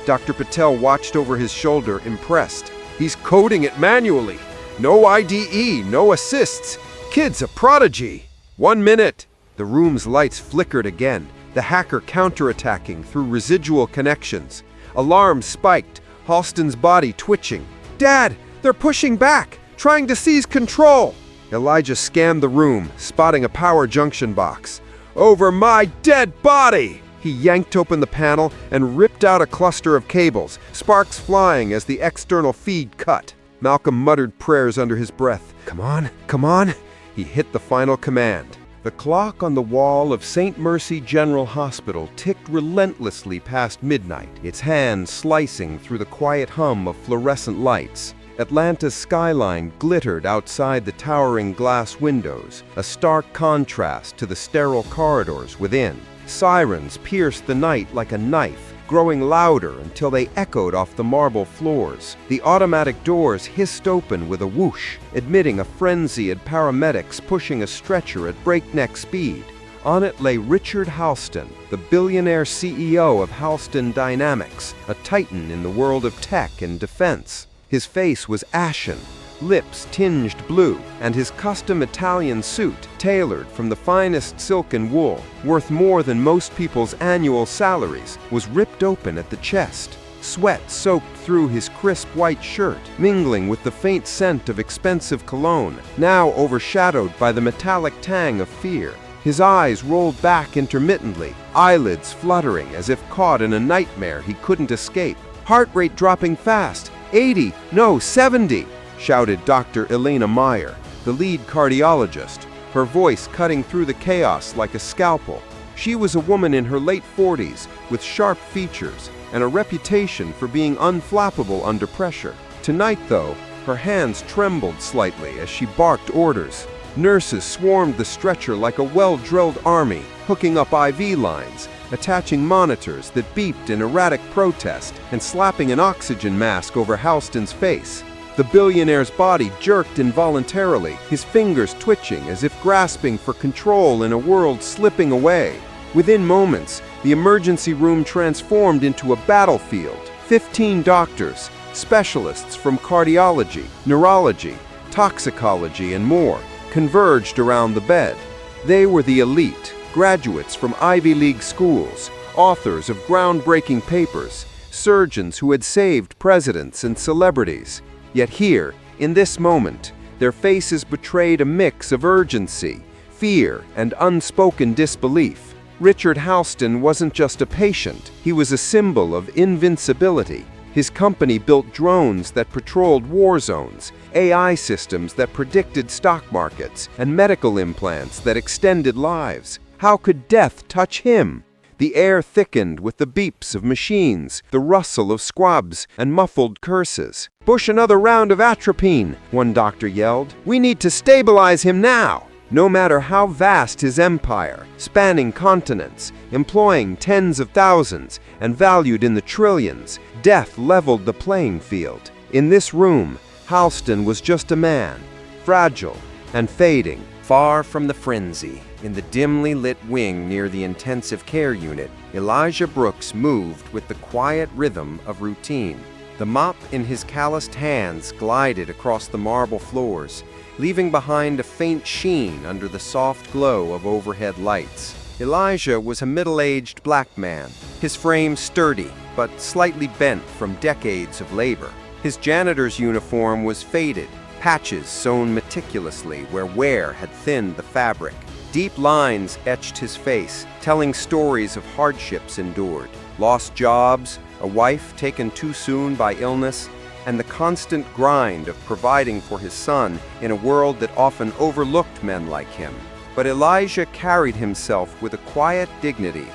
Dr. Patel watched over his shoulder, impressed. He's coding it manually. No IDE, no assists. Kid's a prodigy. 1 minute. The room's lights flickered again, the hacker counterattacking through residual connections. Alarm spiked, Halston's body twitching. Dad, they're pushing back, trying to seize control. Elijah scanned the room, spotting a power junction box. Over my dead body! He yanked open the panel and ripped out a cluster of cables, sparks flying as the external feed cut. Malcolm muttered prayers under his breath. Come on, come on. He hit the final command. The clock on the wall of St. Mercy General Hospital ticked relentlessly past midnight, its hands slicing through the quiet hum of fluorescent lights. Atlanta's skyline glittered outside the towering glass windows, a stark contrast to the sterile corridors within. Sirens pierced the night like a knife, growing louder until they echoed off the marble floors. The automatic doors hissed open with a whoosh, admitting a frenzy of paramedics pushing a stretcher at breakneck speed. On it lay Richard Halston, the billionaire CEO of Halston Dynamics, a titan in the world of tech and defense. His face was ashen, lips tinged blue, and his custom Italian suit, tailored from the finest silk and wool, worth more than most people's annual salaries, was ripped open at the chest. Sweat soaked through his crisp white shirt, mingling with the faint scent of expensive cologne, now overshadowed by the metallic tang of fear. His eyes rolled back intermittently, eyelids fluttering as if caught in a nightmare he couldn't escape. Heart rate dropping fast. 80, no, 70, shouted Dr. Elena Meyer, the lead cardiologist, her voice cutting through the chaos like a scalpel. She was a woman in her late 40s with sharp features and a reputation for being unflappable under pressure. Tonight, though, her hands trembled slightly as she barked orders. Nurses swarmed the stretcher like a well-drilled army, hooking up IV lines, attaching monitors that beeped in erratic protest, and slapping an oxygen mask over Halston's face. The billionaire's body jerked involuntarily, his fingers twitching as if grasping for control in a world slipping away. Within moments, the emergency room transformed into a battlefield. 15 doctors, specialists from cardiology, neurology, toxicology, and more, converged around the bed. They were the elite, graduates from Ivy League schools, authors of groundbreaking papers, surgeons who had saved presidents and celebrities. Yet here, in this moment, their faces betrayed a mix of urgency, fear, and unspoken disbelief. Richard Halston wasn't just a patient, he was a symbol of invincibility. His company built drones that patrolled war zones, AI systems that predicted stock markets, and medical implants that extended lives. How could death touch him? The air thickened with the beeps of machines, the rustle of squabs, and muffled curses. "Push another round of atropine," one doctor yelled. "We need to stabilize him now." No matter how vast his empire, spanning continents, employing tens of thousands, and valued in the trillions, death leveled the playing field. In this room, Halston was just a man, fragile and fading. Far from the frenzy, in the dimly lit wing near the intensive care unit, Elijah Brooks moved with the quiet rhythm of routine. The mop in his calloused hands glided across the marble floors, leaving behind a faint sheen under the soft glow of overhead lights. Elijah was a middle-aged black man, his frame sturdy but slightly bent from decades of labor. His janitor's uniform was faded, patches sewn meticulously where wear had thinned the fabric. Deep lines etched his face, telling stories of hardships endured, lost jobs, a wife taken too soon by illness, and the constant grind of providing for his son in a world that often overlooked men like him. But Elijah carried himself with a quiet dignity,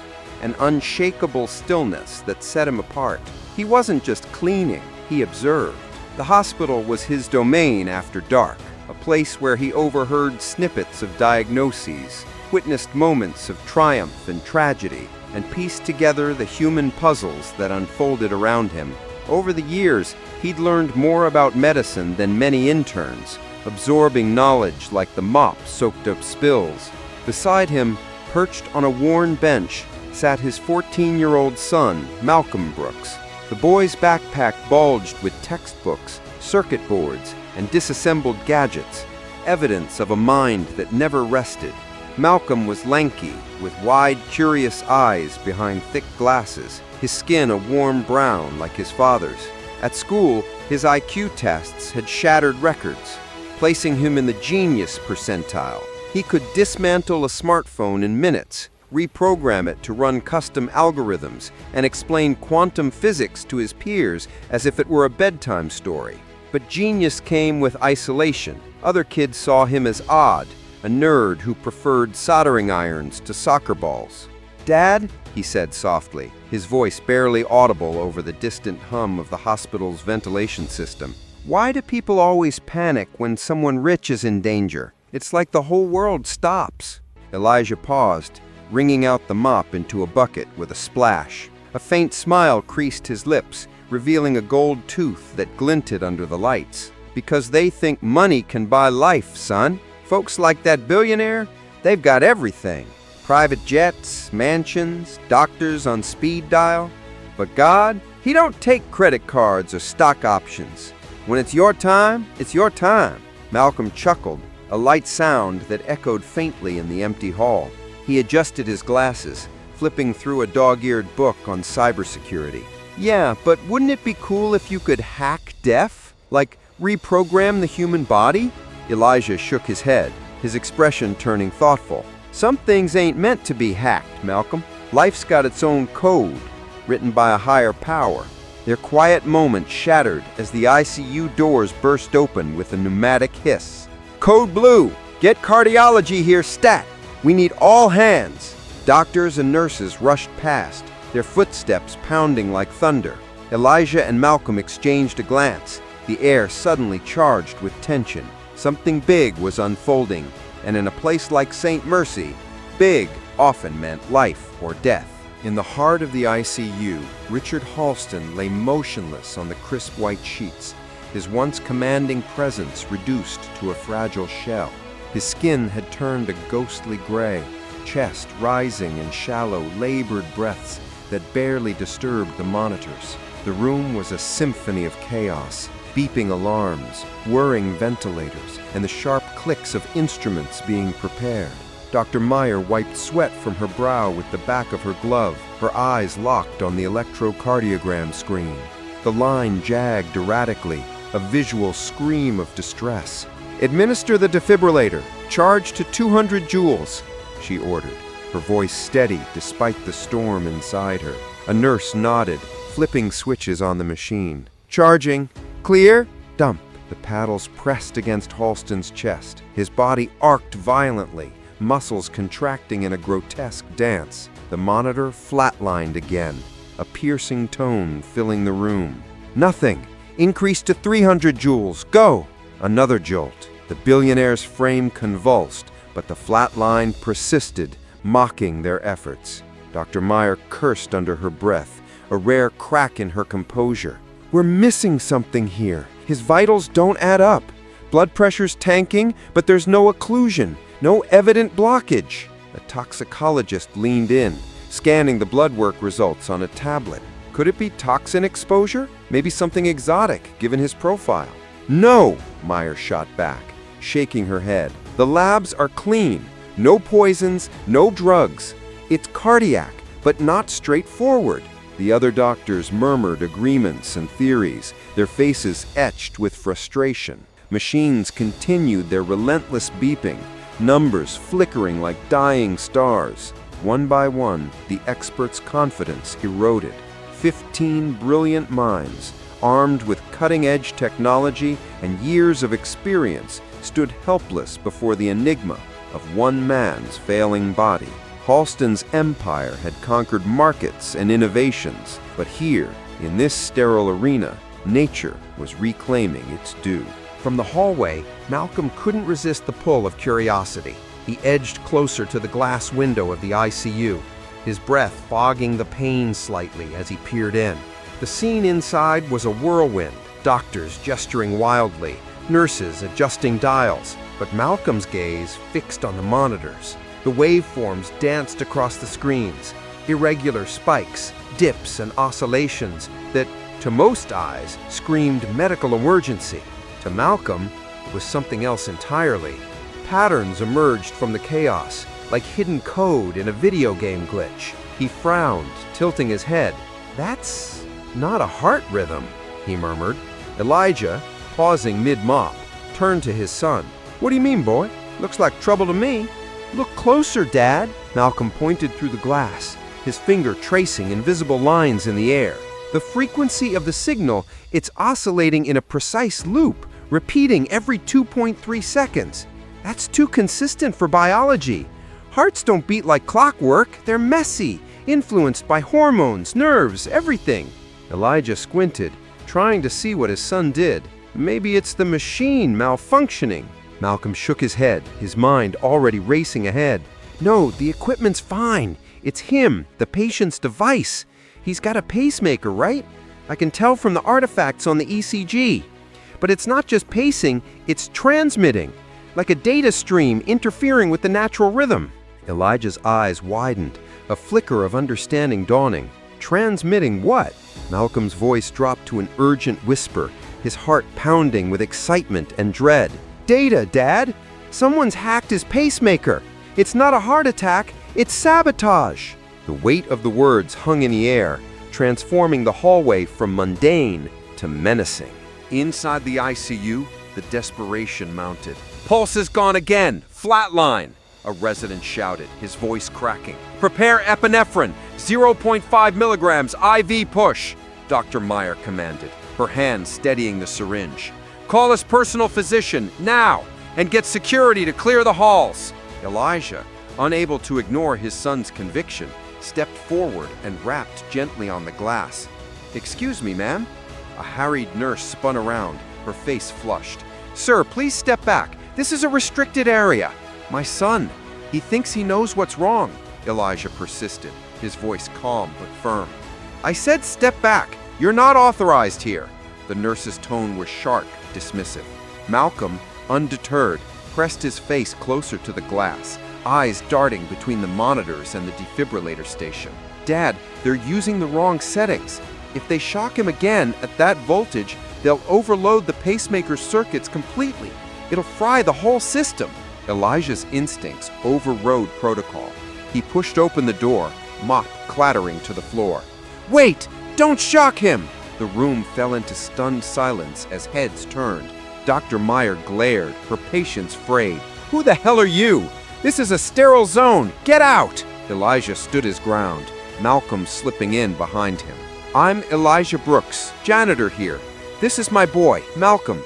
an unshakable stillness that set him apart. He wasn't just cleaning, he observed. The hospital was his domain after dark, a place where he overheard snippets of diagnoses, witnessed moments of triumph and tragedy, and pieced together the human puzzles that unfolded around him. Over the years, he'd learned more about medicine than many interns, absorbing knowledge like the mop soaked up spills. Beside him, perched on a worn bench, sat his 14-year-old son, Malcolm Brooks. The boy's backpack bulged with textbooks, circuit boards, and disassembled gadgets, evidence of a mind that never rested. Malcolm was lanky, with wide, curious eyes behind thick glasses, his skin a warm brown like his father's. At school, his IQ tests had shattered records, placing him in the genius percentile. He could dismantle a smartphone in minutes, reprogram it to run custom algorithms, and explain quantum physics to his peers as if it were a bedtime story. But genius came with isolation. Other kids saw him as odd, a nerd who preferred soldering irons to soccer balls. "Dad," he said softly, his voice barely audible over the distant hum of the hospital's ventilation system. "Why do people always panic when someone rich is in danger? It's like the whole world stops." Elijah paused, wringing out the mop into a bucket with a splash. A faint smile creased his lips, revealing a gold tooth that glinted under the lights. "Because they think money can buy life, son. Folks like that billionaire, they've got everything. Private jets, mansions, doctors on speed dial. But God, He don't take credit cards or stock options. When it's your time, it's your time." Malcolm chuckled, a light sound that echoed faintly in the empty hall. He adjusted his glasses, flipping through a dog-eared book on cybersecurity. "Yeah, but wouldn't it be cool if you could hack death? Like reprogram the human body?" Elijah shook his head, his expression turning thoughtful. "Some things ain't meant to be hacked, Malcolm. Life's got its own code, written by a higher power." Their quiet moment shattered as the ICU doors burst open with a pneumatic hiss. "Code Blue! Get cardiology here stat! We need all hands!" Doctors and nurses rushed past, their footsteps pounding like thunder. Elijah and Malcolm exchanged a glance, the air suddenly charged with tension. Something big was unfolding, and in a place like St. Mercy, big often meant life or death. In the heart of the ICU, Richard Halston lay motionless on the crisp white sheets, his once commanding presence reduced to a fragile shell. His skin had turned a ghostly gray, chest rising in shallow, labored breaths that barely disturbed the monitors. The room was a symphony of chaos, beeping alarms, whirring ventilators, and the sharp clicks of instruments being prepared. Dr. Meyer wiped sweat from her brow with the back of her glove, her eyes locked on the electrocardiogram screen. The line jagged erratically, a visual scream of distress. "Administer the defibrillator. Charge to 200 joules, she ordered, her voice steady despite the storm inside her. A nurse nodded, flipping switches on the machine. "Charging. Clear. Dump." The paddles pressed against Halston's chest. His body arced violently, muscles contracting in a grotesque dance. The monitor flatlined again, a piercing tone filling the room. "Nothing. Increase to 300 joules. Go." Another jolt. The billionaire's frame convulsed, but the flat line persisted, mocking their efforts. Dr. Meyer cursed under her breath, a rare crack in her composure. "We're missing something here. His vitals don't add up. Blood pressure's tanking, but there's no occlusion, no evident blockage." A toxicologist leaned in, scanning the blood work results on a tablet. Could it be toxin exposure? Maybe something exotic, given his profile. "No," Meyer shot back, shaking her head. "The labs are clean. No poisons, no drugs. It's cardiac, but not straightforward." The other doctors murmured agreements and theories, their faces etched with frustration. Machines continued their relentless beeping, numbers flickering like dying stars. One by one, the experts' confidence eroded. 15 brilliant minds, armed with cutting-edge technology and years of experience, stood helpless before the enigma of one man's failing body. Halston's empire had conquered markets and innovations, but here, in this sterile arena, nature was reclaiming its due. From the hallway, Malcolm couldn't resist the pull of curiosity. He edged closer to the glass window of the ICU, his breath fogging the pane slightly as he peered in. The scene inside was a whirlwind, doctors gesturing wildly, nurses adjusting dials, but Malcolm's gaze fixed on the monitors. The waveforms danced across the screens, irregular spikes, dips, and oscillations that to most eyes, screamed medical emergency. To Malcolm, it was something else entirely. Patterns emerged from the chaos, like hidden code in a video game glitch. He frowned, tilting his head. "That's not a heart rhythm," he murmured. Elijah, pausing mid-mop, turned to his son. "What do you mean, boy? Looks like trouble to me." "Look closer, Dad." Malcolm pointed through the glass, his finger tracing invisible lines in the air. The frequency of the signal, it's oscillating in a precise loop, repeating every 2.3 seconds. That's too consistent for biology. Hearts don't beat like clockwork. They're messy, influenced by hormones, nerves, everything. Elijah squinted, trying to see what his son did. Maybe it's the machine malfunctioning. Malcolm shook his head, his mind already racing ahead. "No, the equipment's fine. It's him, the patient's device. He's got a pacemaker, right? I can tell from the artifacts on the ECG. But it's not just pacing, it's transmitting, like a data stream interfering with the natural rhythm." Elijah's eyes widened, a flicker of understanding dawning. Transmitting what? Malcolm's voice dropped to an urgent whisper, his heart pounding with excitement and dread. "Data, Dad! Someone's hacked his pacemaker! It's not a heart attack, it's sabotage!" The weight of the words hung in the air, transforming the hallway from mundane to menacing. Inside the ICU, the desperation mounted. "Pulse is gone again! Flatline!" a resident shouted, his voice cracking. "Prepare epinephrine! 0.5 milligrams IV push!" Dr. Meyer commanded, her hand steadying the syringe. "Call his personal physician, now, and get security to clear the halls!" Elijah, unable to ignore his son's conviction, stepped forward and rapped gently on the glass. "Excuse me, ma'am?" A harried nurse spun around, her face flushed. "Sir, please step back. This is a restricted area." "My son, he thinks he knows what's wrong," Elijah persisted, his voice calm but firm. "I said step back. You're not authorized here." The nurse's tone was sharp, dismissive. Malcolm, undeterred, pressed his face closer to the glass, eyes darting between the monitors and the defibrillator station. "Dad, they're using the wrong settings. If they shock him again at that voltage, they'll overload the pacemaker circuits completely. It'll fry the whole system." Elijah's instincts overrode protocol. He pushed open the door, mop clattering to the floor. "Wait! Don't shock him!" The room fell into stunned silence as heads turned. Dr. Meyer glared, her patience frayed. "Who the hell are you? This is a sterile zone! Get out!" Elijah stood his ground, Malcolm slipping in behind him. "I'm Elijah Brooks, janitor here. This is my boy, Malcolm.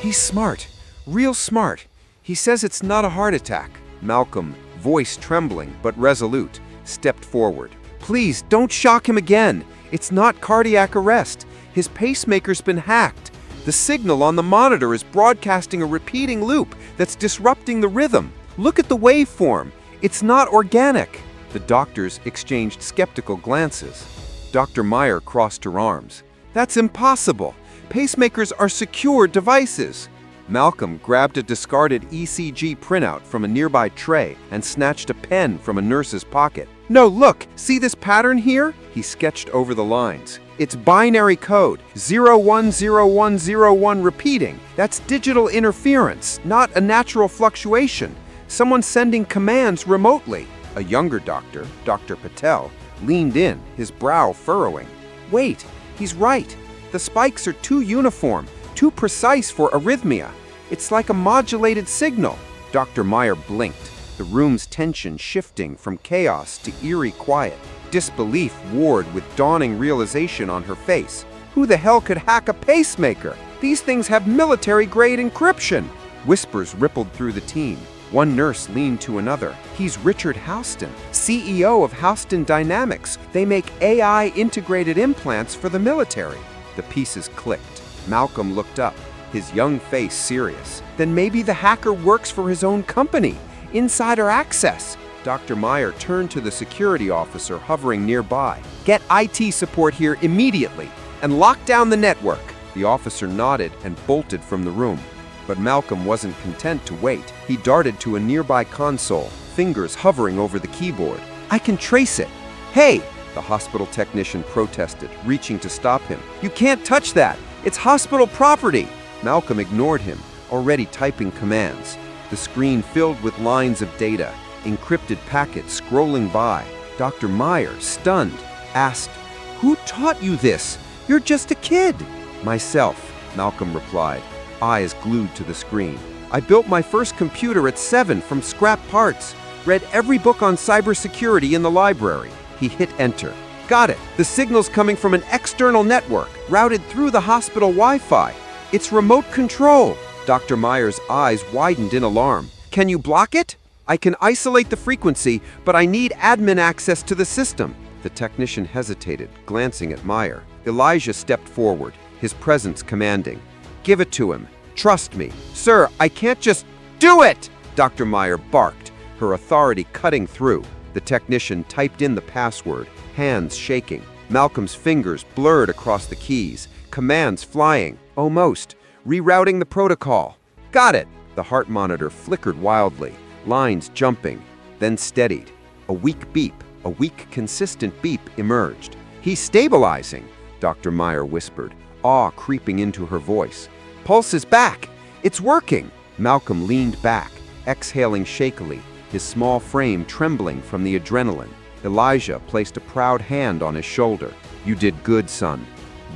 He's smart, real smart. He says it's not a heart attack." Malcolm, voice trembling but resolute, stepped forward. "Please, don't shock him again. It's not cardiac arrest. His pacemaker's been hacked. The signal on the monitor is broadcasting a repeating loop that's disrupting the rhythm. Look at the waveform. It's not organic." The doctors exchanged skeptical glances. Dr. Meyer crossed her arms. "That's impossible. Pacemakers are secure devices." Malcolm grabbed a discarded ECG printout from a nearby tray and snatched a pen from a nurse's pocket. "No, look! See this pattern here?" He sketched over the lines. "It's binary code, 010101 repeating. That's digital interference, not a natural fluctuation. Someone sending commands remotely." A younger doctor, Dr. Patel, leaned in, his brow furrowing. "Wait, he's right. The spikes are too uniform, too precise for arrhythmia. It's like a modulated signal." Dr. Meyer blinked, the room's tension shifting from chaos to eerie quiet. Disbelief warred with dawning realization on her face. Who the hell could hack a pacemaker? These things have military-grade encryption. Whispers rippled through the team. One nurse leaned to another. "He's Richard Houston, CEO of Houston Dynamics. They make AI-integrated implants for the military." The pieces clicked. Malcolm looked up, his young face serious. "Then maybe the hacker works for his own company. Insider access." Dr. Meyer turned to the security officer hovering nearby. "Get IT support here immediately and lock down the network." The officer nodded and bolted from the room. But Malcolm wasn't content to wait. He darted to a nearby console, fingers hovering over the keyboard. "I can trace it. Hey, The hospital technician protested, reaching to stop him. "You can't touch that! It's hospital property!" Malcolm ignored him, already typing commands. The screen filled with lines of data, encrypted packets scrolling by. Dr. Meyer, stunned, asked, "Who taught you this? You're just a kid." "Myself," Malcolm replied, eyes glued to the screen. "I built my first computer at 7 from scrap parts. Read every book on cybersecurity in the library." He hit enter. "Got it. The signal's coming from an external network, routed through the hospital Wi-Fi. It's remote control." Dr. Meyer's eyes widened in alarm. "Can you block it?" "I can isolate the frequency, but I need admin access to the system." The technician hesitated, glancing at Meyer. Elijah stepped forward, his presence commanding. "Give it to him. Trust me." "Sir, I can't just do it!" Dr. Meyer barked, her authority cutting through. The technician typed in the password, hands shaking. Malcolm's fingers blurred across the keys, commands flying, almost, rerouting the protocol. "Got it!" The heart monitor flickered wildly, lines jumping, then steadied. A weak beep, a weak, consistent beep emerged. "He's stabilizing," Dr. Meyer whispered, awe creeping into her voice. "Pulse is back! It's working!" Malcolm leaned back, exhaling shakily, his small frame trembling from the adrenaline. Elijah placed a proud hand on his shoulder. "You did good, son.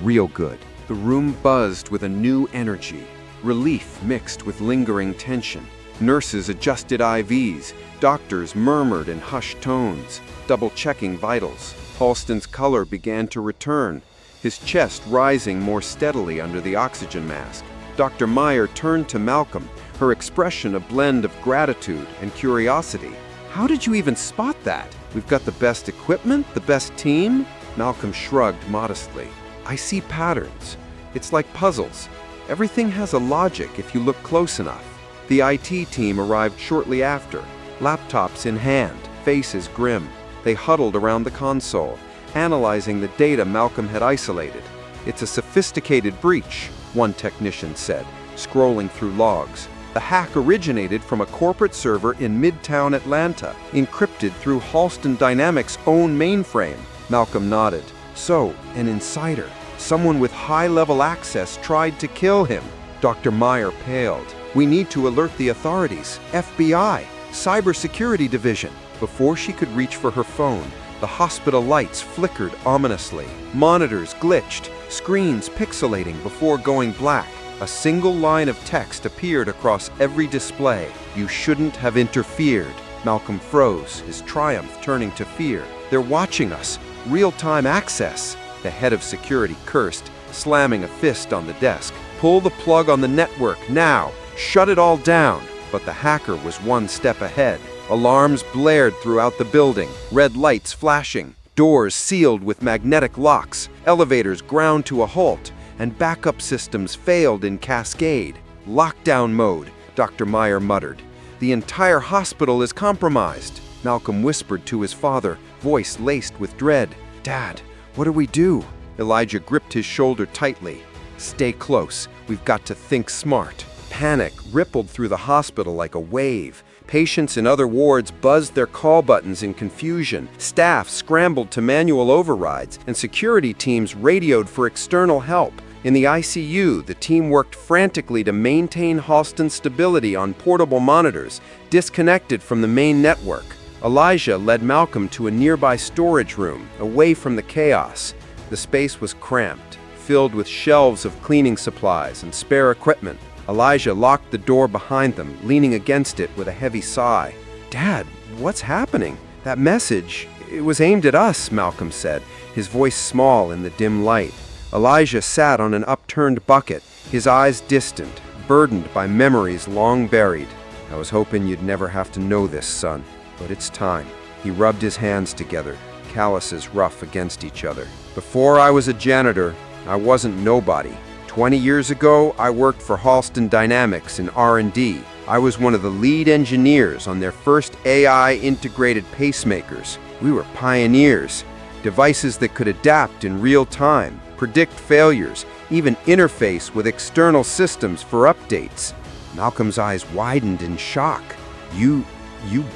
Real good." The room buzzed with a new energy, relief mixed with lingering tension. Nurses adjusted IVs, doctors murmured in hushed tones, double-checking vitals. Halston's color began to return, his chest rising more steadily under the oxygen mask. Dr. Meyer turned to Malcolm, her expression a blend of gratitude and curiosity. "How did you even spot that? We've got the best equipment, the best team?" Malcolm shrugged modestly. "I see patterns. It's like puzzles. Everything has a logic if you look close enough." The IT team arrived shortly after, laptops in hand, faces grim. They huddled around the console, analyzing the data Malcolm had isolated. "It's a sophisticated breach," one technician said, scrolling through logs. "The hack originated from a corporate server in Midtown Atlanta, encrypted through Halston Dynamics' own mainframe." Malcolm nodded. "So, an insider, someone with high-level access tried to kill him." Dr. Meyer paled. "We need to alert the authorities, FBI, Cybersecurity Division." Before she could reach for her phone, the hospital lights flickered ominously. Monitors glitched, screens pixelating before going black. A single line of text appeared across every display. "You shouldn't have interfered." Malcolm froze, his triumph turning to fear. "They're watching us. Real-time access." The head of security cursed, slamming a fist on the desk. "Pull the plug on the network now. Shut it all down." But the hacker was one step ahead. Alarms blared throughout the building, red lights flashing, doors sealed with magnetic locks, elevators ground to a halt, and backup systems failed in cascade. "Lockdown mode," Dr. Meyer muttered. "The entire hospital is compromised." Malcolm whispered to his father, voice laced with dread. "Dad, what do we do?" Elijah gripped his shoulder tightly. "Stay close. We've got to think smart." Panic rippled through the hospital like a wave. Patients in other wards buzzed their call buttons in confusion. Staff scrambled to manual overrides, and security teams radioed for external help. In the ICU, the team worked frantically to maintain Halston's stability on portable monitors, disconnected from the main network. Elijah led Malcolm to a nearby storage room, away from the chaos. The space was cramped, filled with shelves of cleaning supplies and spare equipment. Elijah locked the door behind them, leaning against it with a heavy sigh. "Dad, what's happening?" "That message, it was aimed at us," Malcolm said, his voice small in the dim light. Elijah sat on an upturned bucket, his eyes distant, burdened by memories long buried. "I was hoping you'd never have to know this, son, but it's time." He rubbed his hands together, calluses rough against each other. "Before I was a janitor, I wasn't nobody. 20 years ago, I worked for Halston Dynamics in R&D. I was one of the lead engineers on their first AI-integrated pacemakers. We were pioneers, devices that could adapt in real time, predict failures, even interface with external systems for updates." Malcolm's eyes widened in shock. You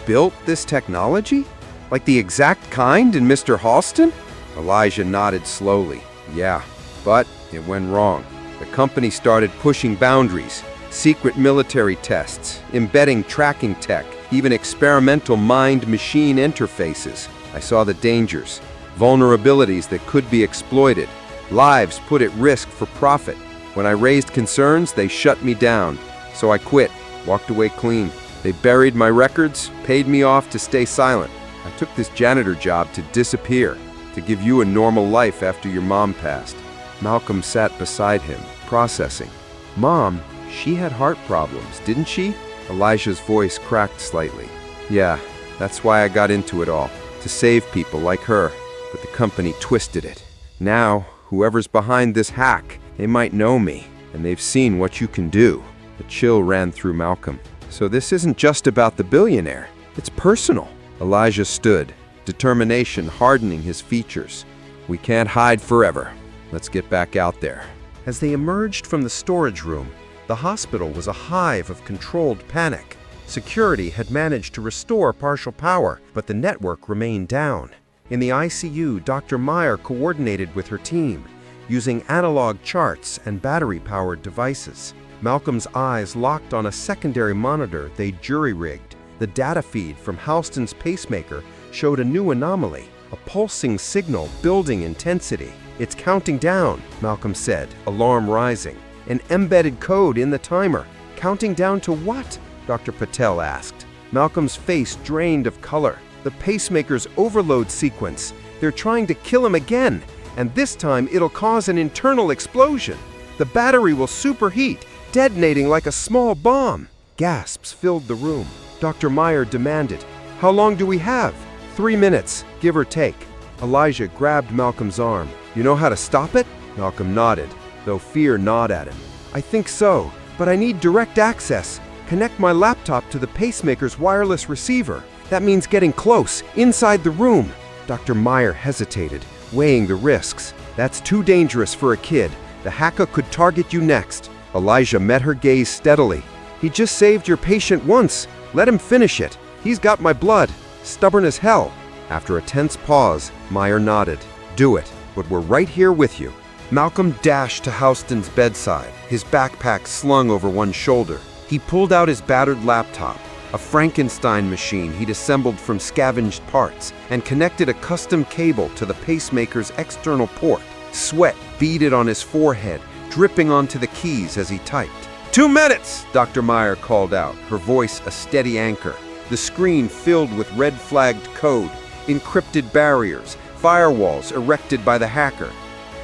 built this technology? Like the exact kind in Mr. Halston?" Elijah nodded slowly. Yeah, but it went wrong. The company started pushing boundaries, secret military tests, embedding tracking tech, even experimental mind-machine interfaces. I saw the dangers, vulnerabilities that could be exploited, lives put at risk for profit. When I raised concerns, they shut me down. So I quit, walked away clean. They buried my records, paid me off to stay silent. I took this janitor job to disappear, to give you a normal life after your mom passed. Malcolm sat beside him, processing. Mom, she had heart problems, didn't she? Elijah's voice cracked slightly. Yeah, that's why I got into it all, to save people like her. But the company twisted it. Now, whoever's behind this hack, they might know me, and they've seen what you can do. A chill ran through Malcolm. So this isn't just about the billionaire. It's personal. Elijah stood, determination hardening his features. We can't hide forever. Let's get back out there. As they emerged from the storage room, the hospital was a hive of controlled panic. Security had managed to restore partial power, but the network remained down. In the ICU, Dr. Meyer coordinated with her team, using analog charts and battery-powered devices. Malcolm's eyes locked on a secondary monitor they jury-rigged. The data feed from Halston's pacemaker showed a new anomaly, a pulsing signal building intensity. It's counting down, Malcolm said, alarm rising. An embedded code in the timer. Counting down to what? Dr. Patel asked. Malcolm's face drained of color. The pacemaker's overload sequence. They're trying to kill him again, and this time it'll cause an internal explosion. The battery will superheat, detonating like a small bomb. Gasps filled the room. Dr. Meyer demanded, "How long do we have?" 3 minutes, give or take. Elijah grabbed Malcolm's arm. "You know how to stop it?" Malcolm nodded, though fear gnawed at him. "I think so, but I need direct access. Connect my laptop to the pacemaker's wireless receiver. That means getting close, inside the room." Dr. Meyer hesitated, weighing the risks. "That's too dangerous for a kid. The hacker could target you next." Elijah met her gaze steadily. "He just saved your patient once. Let him finish it. He's got my blood. Stubborn as hell." After a tense pause, Meyer nodded. "Do it, but we're right here with you." Malcolm dashed to Halston's bedside, his backpack slung over one shoulder. He pulled out his battered laptop, a Frankenstein machine he'd assembled from scavenged parts, and connected a custom cable to the pacemaker's external port. Sweat beaded on his forehead, dripping onto the keys as he typed. 2 minutes, Dr. Meyer called out, her voice a steady anchor. The screen filled with red-flagged code, encrypted barriers, firewalls erected by the hacker.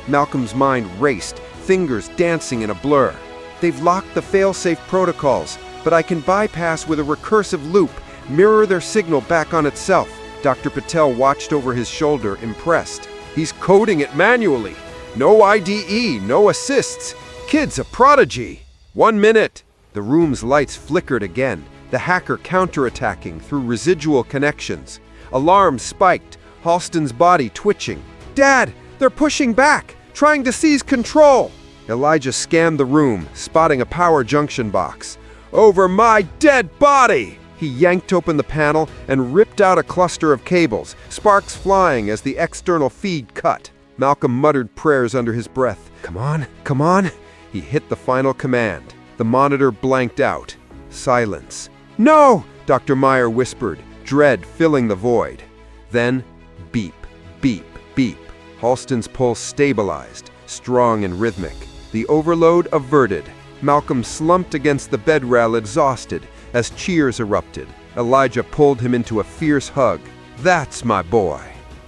Malcolm's mind raced, fingers dancing in a blur. "They've locked the fail-safe protocols, but I can bypass with a recursive loop, mirror their signal back on itself." Dr. Patel watched over his shoulder, impressed. "He's coding it manually. No IDE, no assists. Kid's a prodigy." 1 minute. The room's lights flickered again, the hacker counterattacking through residual connections. Alarms spiked, Halston's body twitching. "Dad, they're pushing back, trying to seize control." Elijah scanned the room, spotting a power junction box. "Over my dead body!" He yanked open the panel and ripped out a cluster of cables, sparks flying as the external feed cut. Malcolm muttered prayers under his breath. "Come on, come on." He hit the final command. The monitor blanked out. Silence. "No!" Dr. Meyer whispered, dread filling the void. Then, beep, beep, beep. Halston's pulse stabilized, strong and rhythmic. The overload averted. Malcolm slumped against the bed rail exhausted as cheers erupted. Elijah pulled him into a fierce hug. "That's my boy."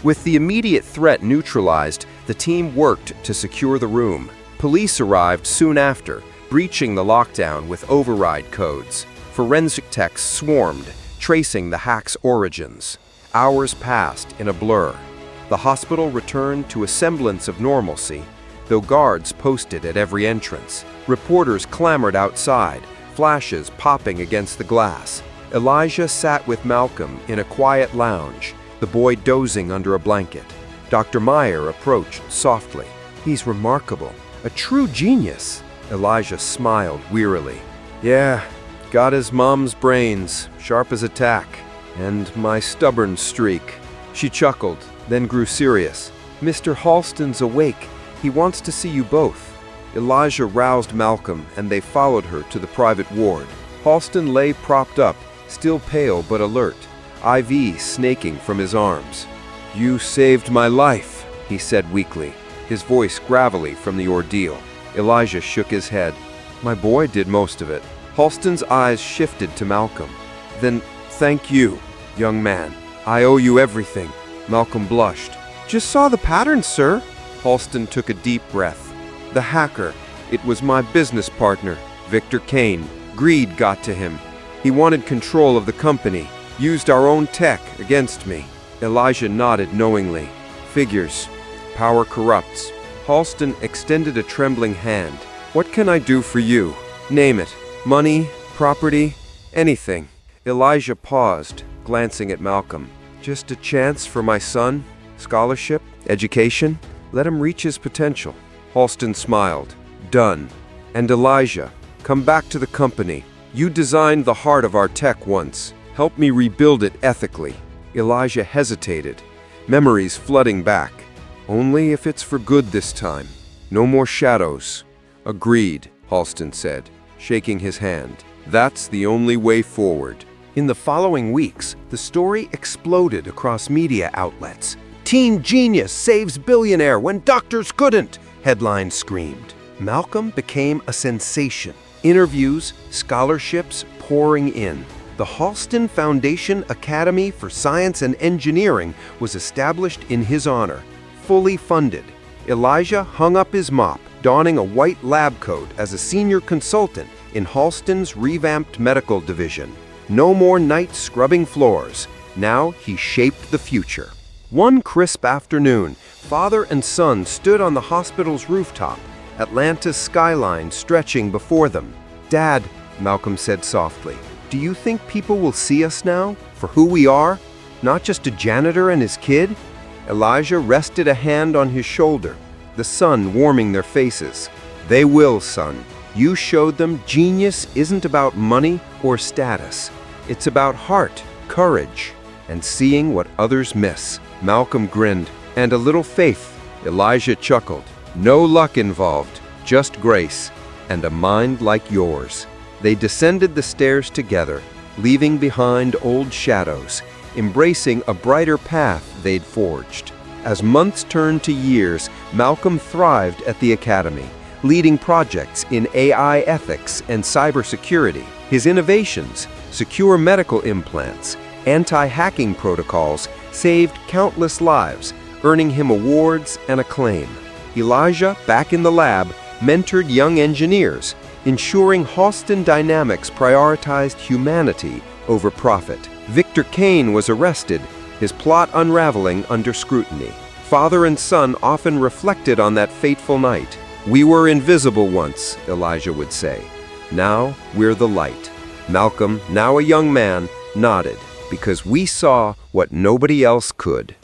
With the immediate threat neutralized, the team worked to secure the room. Police arrived soon after, breaching the lockdown with override codes. Forensic techs swarmed, tracing the hack's origins. Hours passed in a blur. The hospital returned to a semblance of normalcy, though guards posted at every entrance. Reporters clamored outside, flashes popping against the glass. Elijah sat with Malcolm in a quiet lounge, the boy dozing under a blanket. Dr. Meyer approached softly. "He's remarkable. A true genius." Elijah smiled wearily. "Yeah, got his mom's brains, sharp as a tack, and my stubborn streak." She chuckled, then grew serious. Mr. Halston's awake. He wants to see you both." Elijah roused Malcolm, and they followed her to the private ward. Halston lay propped up, still pale but alert, IV snaking from his arms. "You saved my life," he said weakly, his voice gravelly from the ordeal. Elijah shook his head. "My boy did most of it." Halston's eyes shifted to Malcolm. "Then thank you, young man. I owe you everything." Malcolm blushed. "Just saw the pattern, sir." Halston took a deep breath. "The hacker. It was my business partner, Victor Kane. Greed got to him. He wanted control of the company, used our own tech against me." Elijah nodded knowingly. "Figures. Power corrupts." Halston extended a trembling hand. "What can I do for you? Name it. Money, property, anything." Elijah paused, glancing at Malcolm. "Just a chance for my son? Scholarship? Education? Let him reach his potential." Halston smiled. "Done. And Elijah, come back to the company. You designed the heart of our tech once. Help me rebuild it ethically." Elijah hesitated, memories flooding back. "Only if it's for good this time. No more shadows." "Agreed," Halston said, shaking his hand. "That's the only way forward." In the following weeks, the story exploded across media outlets. "Teen genius saves billionaire when doctors couldn't," headlines screamed. Malcolm became a sensation. Interviews, scholarships pouring in. The Halston Foundation Academy for Science and Engineering was established in his honor, fully funded. Elijah hung up his mop, donning a white lab coat as a senior consultant in Halston's revamped medical division. No more night scrubbing floors. Now he shaped the future. One crisp afternoon, father and son stood on the hospital's rooftop, Atlanta's skyline stretching before them. "Dad," Malcolm said softly, "do you think people will see us now for who we are? Not just a janitor and his kid?" Elijah rested a hand on his shoulder, the sun warming their faces. "They will, son. You showed them genius isn't about money or status. It's about heart, courage, and seeing what others miss." Malcolm grinned. "And a little faith." Elijah chuckled. "No luck involved, just grace, and a mind like yours." They descended the stairs together, leaving behind old shadows, embracing a brighter path they'd forged. As months turned to years, Malcolm thrived at the academy, leading projects in AI ethics and cybersecurity. His innovations, secure medical implants, anti-hacking protocols, saved countless lives, earning him awards and acclaim. Elijah, back in the lab, mentored young engineers, ensuring Halston Dynamics prioritized humanity over profit. Victor Kane was arrested, his plot unraveling under scrutiny. Father and son often reflected on that fateful night. "We were invisible once," Elijah would say. "Now we're the light." Malcolm, now a young man, nodded, because we saw what nobody else could.